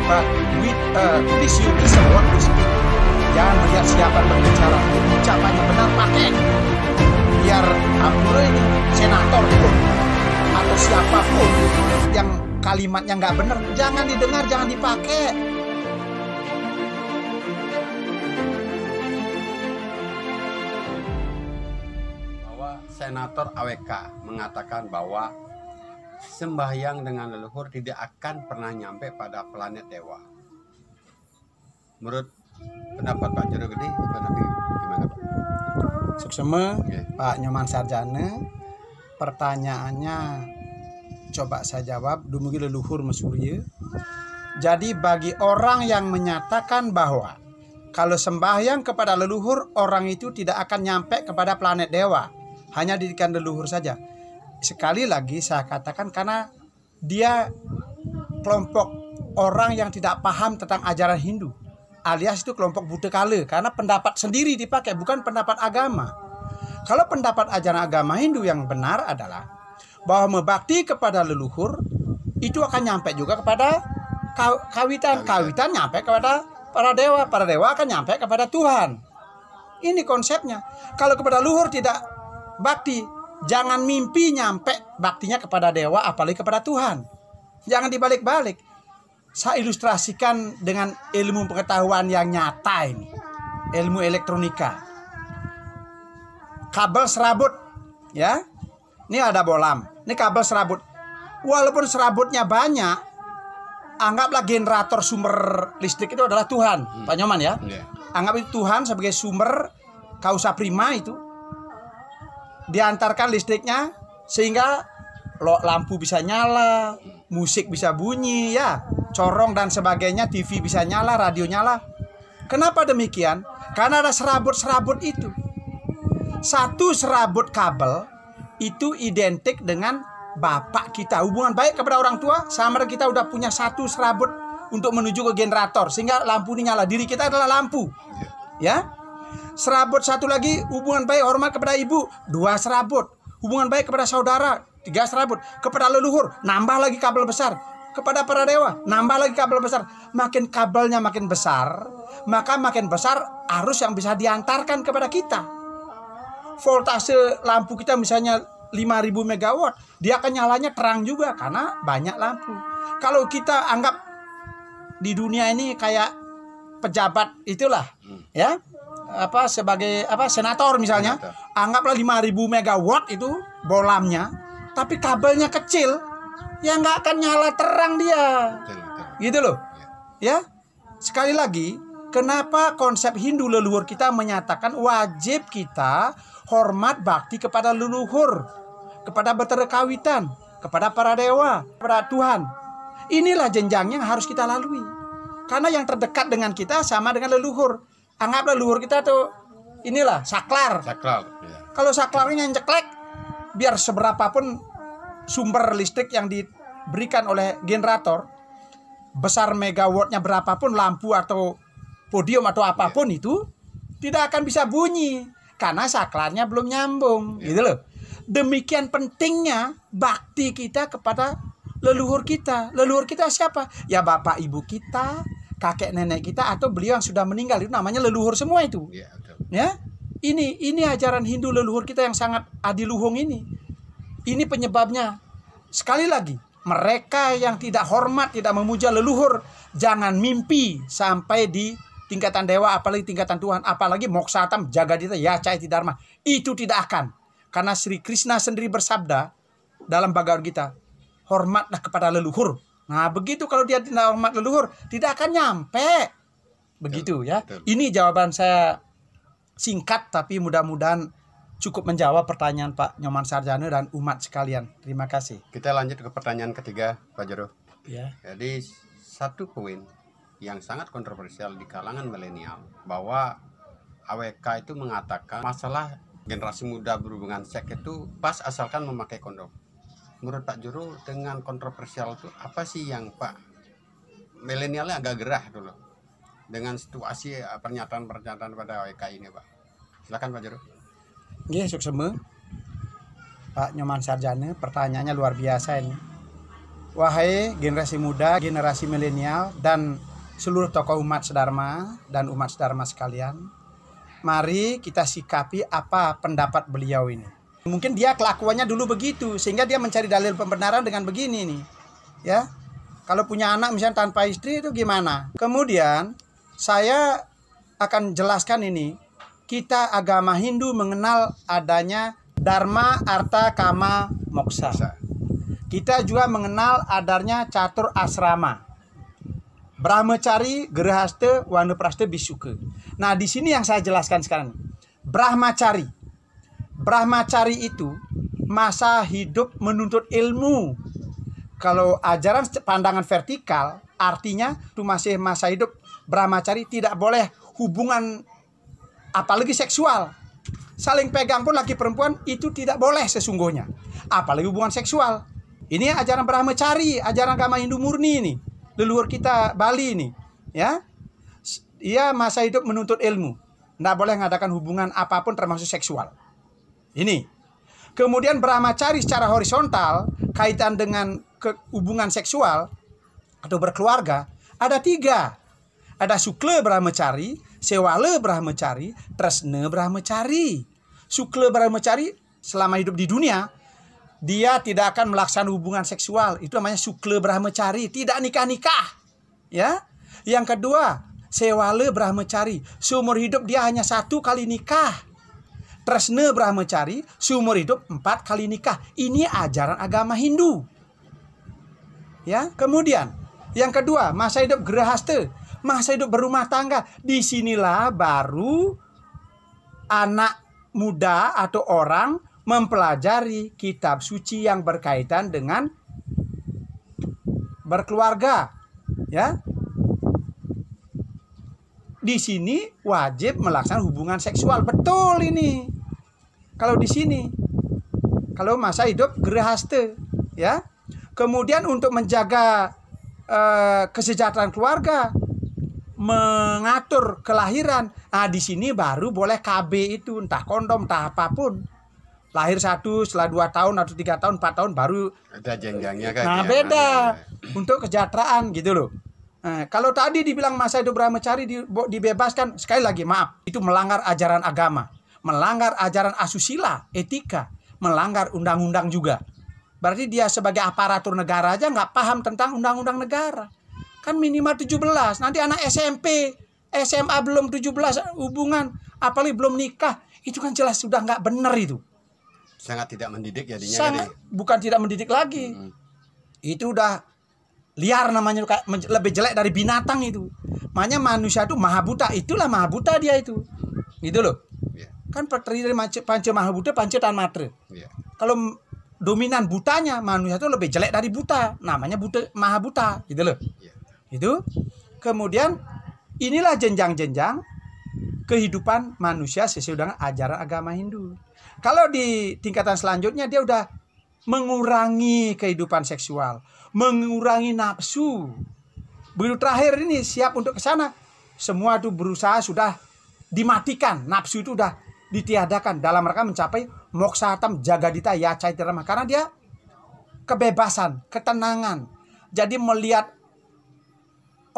but please you listen what we speak. Jangan melihat siapa berbicara, ucapannya benar pakai. Biar aku ini senator pun atau siapapun yang kalimatnya nggak benar, jangan didengar, jangan dipakai. Bahwa Senator AWK mengatakan bahwa sembahyang dengan leluhur tidak akan pernah nyampe pada planet dewa. Menurut pendapat Pak Jero Gede, gimana Pak? Suksema, Pak Nyoman Sarjana, pertanyaannya coba saya jawab. Dumugi leluhur mesurya. Jadi bagi orang yang menyatakan bahwa kalau sembahyang kepada leluhur, orang itu tidak akan nyampe kepada planet dewa, hanya didikan leluhur saja. Sekali lagi saya katakan karena dia kelompok orang yang tidak paham tentang ajaran Hindu, alias itu kelompok buta kala, karena pendapat sendiri dipakai, bukan pendapat agama. Kalau pendapat ajaran agama Hindu yang benar adalah bahwa membakti kepada leluhur itu akan nyampe juga kepada kawitan nyampe kepada para dewa akan nyampe kepada Tuhan. Ini konsepnya. Kalau kepada leluhur tidak bakti, jangan mimpi nyampe baktinya kepada dewa, apalagi kepada Tuhan. Jangan dibalik-balik. Saya ilustrasikan dengan ilmu pengetahuan yang nyata ini. Ilmu elektronika. Kabel serabut, ya. Ini ada bolam. Ini kabel serabut. Walaupun serabutnya banyak, anggaplah generator sumber listrik itu adalah Tuhan, Pak Nyoman ya. Anggap itu Tuhan sebagai sumber causa prima itu. Diantarkan listriknya sehingga lampu bisa nyala, musik bisa bunyi ya, corong dan sebagainya, TV bisa nyala, radio nyala. Kenapa demikian? Karena ada serabut-serabut itu. Satu serabut kabel itu identik dengan bapak kita. Hubungan baik kepada orang tua sama dengan kita udah punya satu serabut untuk menuju ke generator sehingga lampu ini nyala. Diri kita adalah lampu. Ya. Serabut satu lagi, hubungan baik hormat kepada ibu, 2 serabut. Hubungan baik kepada saudara, 3 serabut. Kepada leluhur, nambah lagi kabel besar. Kepada para dewa, nambah lagi kabel besar. Makin kabelnya makin besar, maka makin besar arus yang bisa diantarkan kepada kita. Voltase lampu kita misalnya 5.000 megawatt, dia akan nyalanya terang juga karena banyak lampu. Kalau kita anggap di dunia ini kayak pejabat itulah, ya, sebagai senator misalnya, anggaplah 5.000 megawatt itu bolamnya, tapi kabelnya kecil, ya nggak akan nyala terang dia, gitu loh, ya. Sekali lagi, kenapa konsep Hindu leluhur kita menyatakan wajib kita hormat bakti kepada leluhur, kepada betara kawitan, kepada para dewa, kepada Tuhan. Inilah jenjang yang harus kita lalui. Karena yang terdekat dengan kita sama dengan leluhur. Anggap leluhur kita tuh inilah saklar. Ya. Kalau saklarnya ceklek, biar seberapapun sumber listrik yang diberikan oleh generator, besar megawattnya berapapun lampu atau podium atau apapun itu tidak akan bisa bunyi karena saklarnya belum nyambung, gitu loh. Demikian pentingnya bakti kita kepada leluhur kita. Leluhur kita siapa? Ya bapak ibu kita, kakek nenek kita, atau beliau yang sudah meninggal, itu namanya leluhur semua itu. Ya, ini ajaran Hindu leluhur kita yang sangat adiluhung ini. Ini penyebabnya. Sekali lagi, mereka yang tidak hormat, tidak memuja leluhur, jangan mimpi sampai di tingkatan dewa, apalagi tingkatan Tuhan, apalagi moksatam, jagadita, yacai dharma. Itu tidak akan. Karena Sri Krishna sendiri bersabda dalam Bhagavad Gita, hormatlah kepada leluhur. Nah, begitu kalau dia tidak hormat leluhur, tidak akan nyampe. Begitu ya. Ini jawaban saya singkat, tapi mudah-mudahan cukup menjawab pertanyaan Pak Nyoman Sarjana dan umat sekalian. Terima kasih. Kita lanjut ke pertanyaan ketiga, Pak Jero. Ya. Jadi satu poin yang sangat kontroversial di kalangan milenial bahwa AWK itu mengatakan masalah generasi muda berhubungan seks itu pas asalkan memakai kondom. Menurut Pak Jero, dengan kontroversial itu apa sih yang Pak milenialnya agak gerah dulu dengan situasi pernyataan-pernyataan pada AWK ini, Pak? Silakan Pak Jero. Nggih, sukseme. Pak Nyoman Sarjana, pertanyaannya luar biasa ini. Wahai generasi muda, generasi milenial, dan seluruh tokoh umat sedharma dan umat sedharma sekalian, mari kita sikapi apa pendapat beliau ini. Mungkin dia kelakuannya dulu begitu, sehingga dia mencari dalil pembenaran dengan begini nih. Ya, kalau punya anak misalnya tanpa istri itu gimana? Kemudian saya akan jelaskan ini. Kita agama Hindu mengenal adanya Dharma, Artha, Kama, Moksa. Kita juga mengenal adanya catur asrama. Brahmacari, Grihastha, Vanaprastha, Bhiksuka. Nah, di sini yang saya jelaskan sekarang. Brahmacari. Brahmacari itu masa hidup menuntut ilmu. Kalau ajaran pandangan vertikal, artinya itu masih masa hidup brahmacari, tidak boleh hubungan apalagi seksual. Saling pegang pun laki perempuan itu tidak boleh sesungguhnya. Apalagi hubungan seksual. Ini ajaran brahmacari, ajaran agama Hindu murni ini. Leluhur kita Bali ini, ya. Ia masa hidup menuntut ilmu. Tidak boleh mengadakan hubungan apapun termasuk seksual. Ini. Kemudian brahmacari secara horizontal kaitan dengan hubungan seksual atau berkeluarga ada 3. Ada Sukla Brahmacari, Sewala Brahmacari, Tresna Brahmacari. Sukla Brahmacari selama hidup di dunia dia tidak akan melaksanakan hubungan seksual. Itu namanya Sukla Brahmacari, tidak nikah-nikah. Ya. Yang kedua, Sewala Brahmacari, seumur hidup dia hanya 1 kali nikah. Tresna Brahmacari, seumur hidup 4 kali nikah. Ini ajaran agama Hindu. Ya, kemudian yang kedua, masa hidup Grihastha, masa hidup berumah tangga. Disinilah baru anak muda atau orang mempelajari kitab suci yang berkaitan dengan berkeluarga. Ya, di sini wajib melaksanakan hubungan seksual. Betul ini. Kalau di sini, kalau masa hidup Grihastha, ya. Kemudian untuk menjaga kesejahteraan keluarga, mengatur kelahiran. Nah, di sini baru boleh KB itu, entah kondom, entah apapun. Lahir 1, setelah 2 tahun atau 3 tahun, 4 tahun baru ada jenjangnya kan. Nah, ya, beda ya. untuk kesejahteraan gitu loh. Nah, kalau tadi dibilang masa hidup brahmacari dibebaskan, sekali lagi maaf, itu melanggar ajaran agama, melanggar ajaran asusila, etika, melanggar undang-undang juga. Berarti dia sebagai aparatur negara aja nggak paham tentang undang-undang negara. Kan minimal 17, nanti anak SMP, SMA belum 17 hubungan, apalagi belum nikah, itu kan jelas sudah nggak benar itu. Sangat tidak mendidik jadinya. Sangat, bukan tidak mendidik lagi. Itu udah liar namanya, lebih jelek dari binatang itu. Makanya manusia itu maha buta, itulah maha buta dia itu. Gitu loh. Ya. Kan terdiri dari panca maha buta, panca tan matra. Ya. Kalau dominan butanya, manusia itu lebih jelek dari buta, namanya buta, maha buta, gitu loh. Ya. Itu. Kemudian inilah jenjang-jenjang kehidupan manusia sesuai dengan ajaran agama Hindu. Kalau di tingkatan selanjutnya dia udah mengurangi kehidupan seksual, mengurangi nafsu. Begitu terakhir ini siap untuk ke sana, semua itu berusaha sudah dimatikan, nafsu itu udah ditiadakan dalam rangka mencapai moksatam jagadita yaca itirama, karena dia kebebasan, ketenangan. Jadi melihat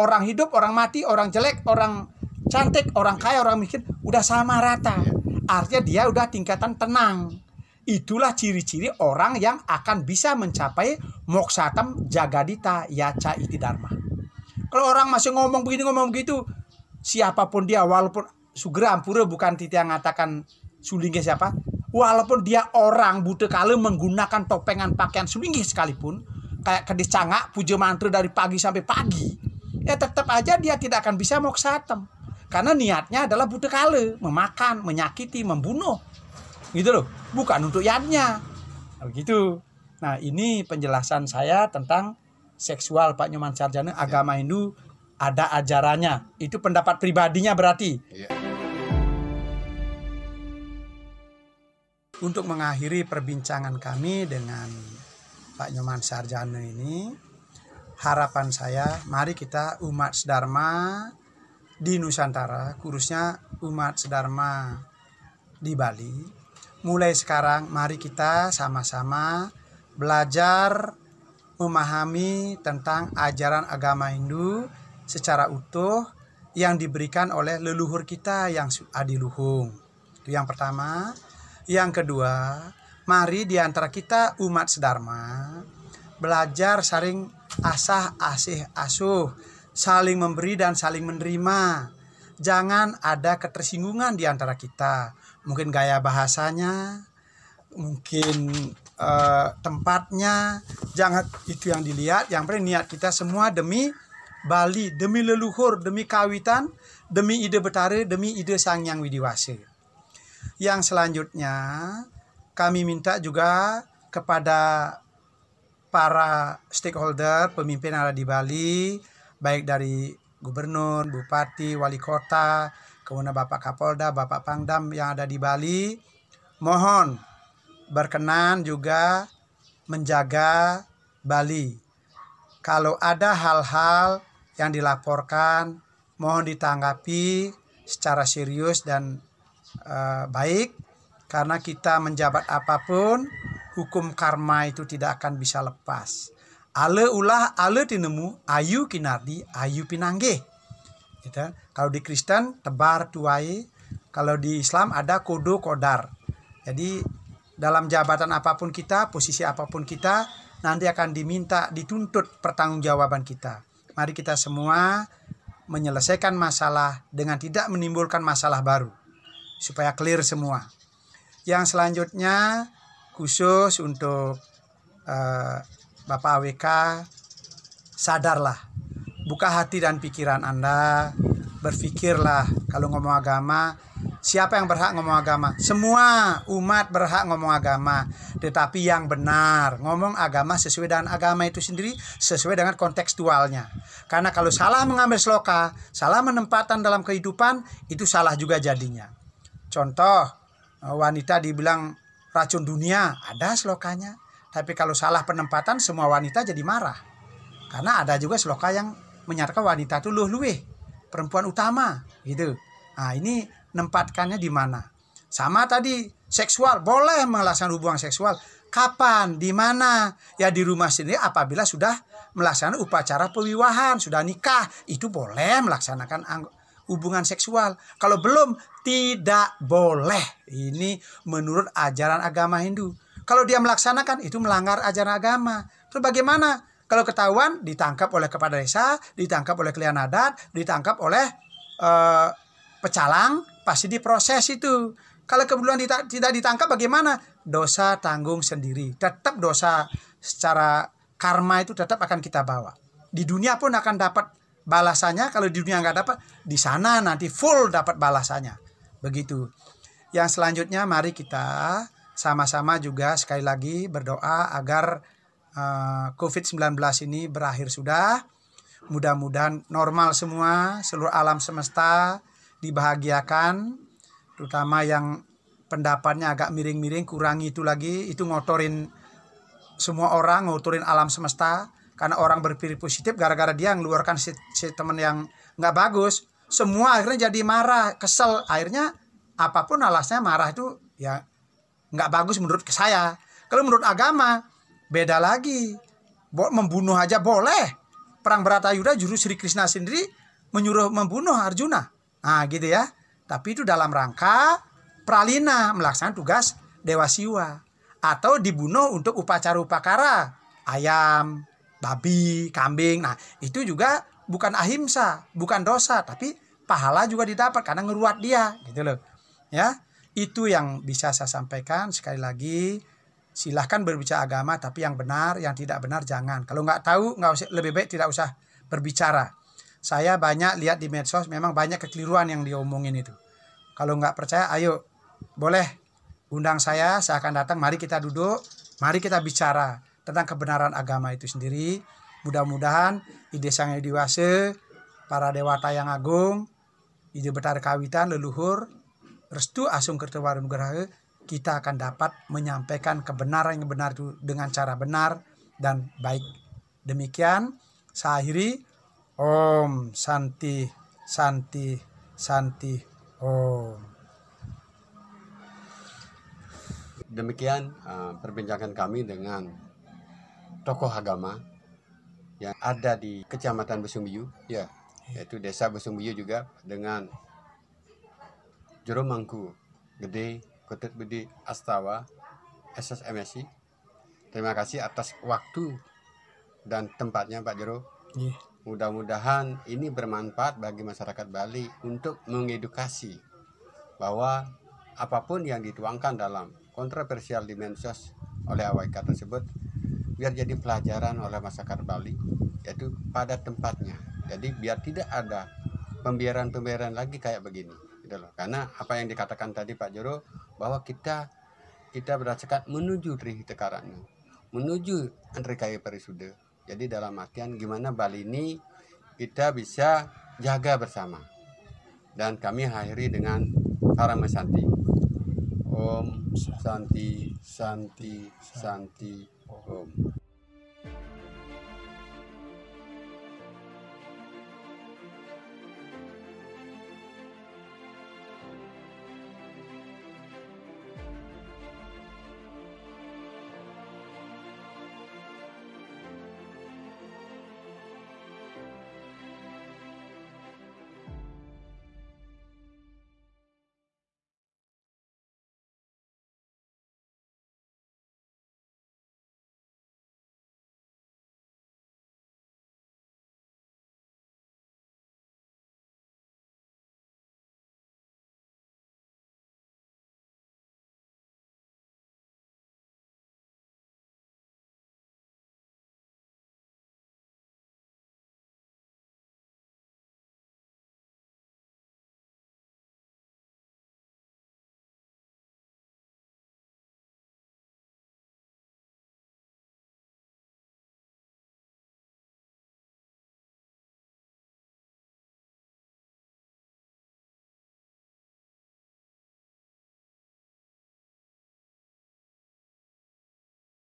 orang hidup, orang mati, orang jelek, orang cantik, orang kaya, orang miskin udah sama rata. Artinya dia udah tingkatan tenang. Itulah ciri-ciri orang yang akan bisa mencapai moksatam jagadita yaca iti dharma. Kalau orang masih ngomong begini ngomong begitu, siapapun dia, walaupun Sugra Ampura bukan titi yang mengatakan sulingge siapa, walaupun dia orang buta kala menggunakan topengan pakaian sulingge sekalipun, kayak kedis cangak puja mantra dari pagi sampai pagi, ya tetap aja dia tidak akan bisa moksatam. Karena niatnya adalah buta kala, memakan, menyakiti, membunuh. Gitu loh, bukan untuk yadnya. Begitu. Nah, ini penjelasan saya tentang seksual Pak Nyoman Sarjana, agama Hindu ada ajarannya. Itu pendapat pribadinya berarti. Ya. Untuk mengakhiri perbincangan kami dengan Pak Nyoman Sarjana ini, harapan saya, mari kita umat sedharma di Nusantara, khususnya umat sedharma di Bali, mulai sekarang mari kita sama-sama belajar memahami tentang ajaran agama Hindu secara utuh yang diberikan oleh leluhur kita yang adiluhung. Itu yang pertama. Yang kedua, mari di antara kita umat sedharma belajar saling asah asih asuh, saling memberi dan saling menerima. Jangan ada ketersinggungan di antara kita. Mungkin gaya bahasanya, mungkin tempatnya, jangan itu yang dilihat. Yang penting niat kita semua demi Bali, demi leluhur, demi kawitan, demi ide Betara, demi ide Sang Hyang Widiwasa. Yang selanjutnya kami minta juga kepada para stakeholder, pemimpin yang ada di Bali, baik dari gubernur, bupati, wali kota, kemudian Bapak Kapolda, Bapak Pangdam yang ada di Bali, mohon berkenan juga menjaga Bali. Kalau ada hal-hal yang dilaporkan, mohon ditanggapi secara serius dan baik, karena kita menjabat apapun, hukum karma itu tidak akan bisa lepas. Ale ulah ale tinemu, ayu kinardi, ayu pinanggih. Gitu. Kalau di Kristen tebar tuai, kalau di Islam ada kodo kodar. Jadi dalam jabatan apapun kita, posisi apapun kita, nanti akan diminta, dituntut pertanggungjawaban kita. Mari kita semua menyelesaikan masalah dengan tidak menimbulkan masalah baru, supaya clear semua. Yang selanjutnya khusus untuk Bapak AWK, sadarlah, buka hati dan pikiran Anda, berpikirlah kalau ngomong agama. Siapa yang berhak ngomong agama? Semua umat berhak ngomong agama. Tetapi yang benar, ngomong agama sesuai dengan agama itu sendiri, sesuai dengan kontekstualnya. Karena kalau salah mengambil sloka, salah menempatkan dalam kehidupan, itu salah juga jadinya. Contoh, wanita dibilang racun dunia, ada slokanya. Tapi kalau salah penempatan, semua wanita jadi marah. Karena ada juga sloka yang menyatakan wanita itu luwih, perempuan utama, gitu. Nah, ini nempatkannya di mana? Sama tadi, seksual, boleh melaksanakan hubungan seksual. Kapan? Di mana? Ya di rumah sendiri apabila sudah melaksanakan upacara pewiwahan, sudah nikah, itu boleh melaksanakan hubungan seksual. Kalau belum, tidak boleh. Ini menurut ajaran agama Hindu. Kalau dia melaksanakan, itu melanggar ajaran agama. Terus bagaimana? Kalau ketahuan, ditangkap oleh kepala desa, ditangkap oleh klien adat, ditangkap oleh pecalang, pasti diproses itu. Kalau kebetulan tidak ditangkap bagaimana? Dosa tanggung sendiri. Tetap dosa secara karma itu tetap akan kita bawa. Di dunia pun akan dapat balasannya. Kalau di dunia nggak dapat, di sana nanti full dapat balasannya. Begitu. Yang selanjutnya mari kita sama-sama juga sekali lagi berdoa agar COVID-19 ini berakhir sudah. Mudah-mudahan normal semua, seluruh alam semesta dibahagiakan, terutama yang pendapatnya agak miring-miring, kurangi itu lagi, itu ngotorin semua orang, ngotorin alam semesta, karena orang berpikir positif, gara-gara dia ngeluarkan statement yang nggak bagus, semua akhirnya jadi marah, kesel, akhirnya apapun alasnya marah itu ya nggak bagus menurut saya. Kalau menurut agama beda lagi, membunuh aja boleh. Perang Bharatayuddha justru Sri Krishna sendiri menyuruh membunuh Arjuna. Nah gitu ya. Tapi itu dalam rangka pralina, melaksanakan tugas Dewa Siwa. Atau dibunuh untuk upacara-upacara. Ayam, babi, kambing. Nah itu juga bukan ahimsa, bukan dosa. Tapi pahala juga didapat karena ngeruat dia. Gitu loh. Ya, itu yang bisa saya sampaikan. Sekali lagi, silahkan berbicara agama, tapi yang benar, yang tidak benar jangan. Kalau nggak tahu, nggak usah, lebih baik tidak usah berbicara. Saya banyak lihat di medsos, memang banyak kekeliruan yang diomongin itu. Kalau nggak percaya, ayo, boleh undang saya akan datang. Mari kita duduk, mari kita bicara tentang kebenaran agama itu sendiri. Mudah-mudahan ide Sang Hyang Widiwasa, para dewata yang agung, ide Betara Kawitan, leluhur, restu Asung Kertawarunugraha, kita akan dapat menyampaikan kebenaran yang benar itu dengan cara benar dan baik. Demikian, saya akhiri. Om Santi, Santi, Santi, Om. Demikian perbincangan kami dengan tokoh agama yang ada di Kecamatan Besumbiu, ya, yaitu Desa Besumbiu juga, dengan Jero Mangku Gede, Ketut Budi Astawa, SSMSI. Terima kasih atas waktu dan tempatnya Pak Jero. Mudah-mudahan ini bermanfaat bagi masyarakat Bali untuk mengedukasi bahwa apapun yang dituangkan dalam kontroversial di medsos oleh AWK tersebut biar jadi pelajaran oleh masyarakat Bali, yaitu pada tempatnya. Jadi biar tidak ada pembiaran-pembiaran lagi kayak begini, gitu loh. Karena apa yang dikatakan tadi Pak Jero, bahwa kita berdasarkan menuju Tri Tekarana, menuju Andri Kaya Parisude. Jadi dalam artian gimana Bali ini kita bisa jaga bersama. Dan kami akhiri dengan Parama Santi. Om Santi Santi Santi Om.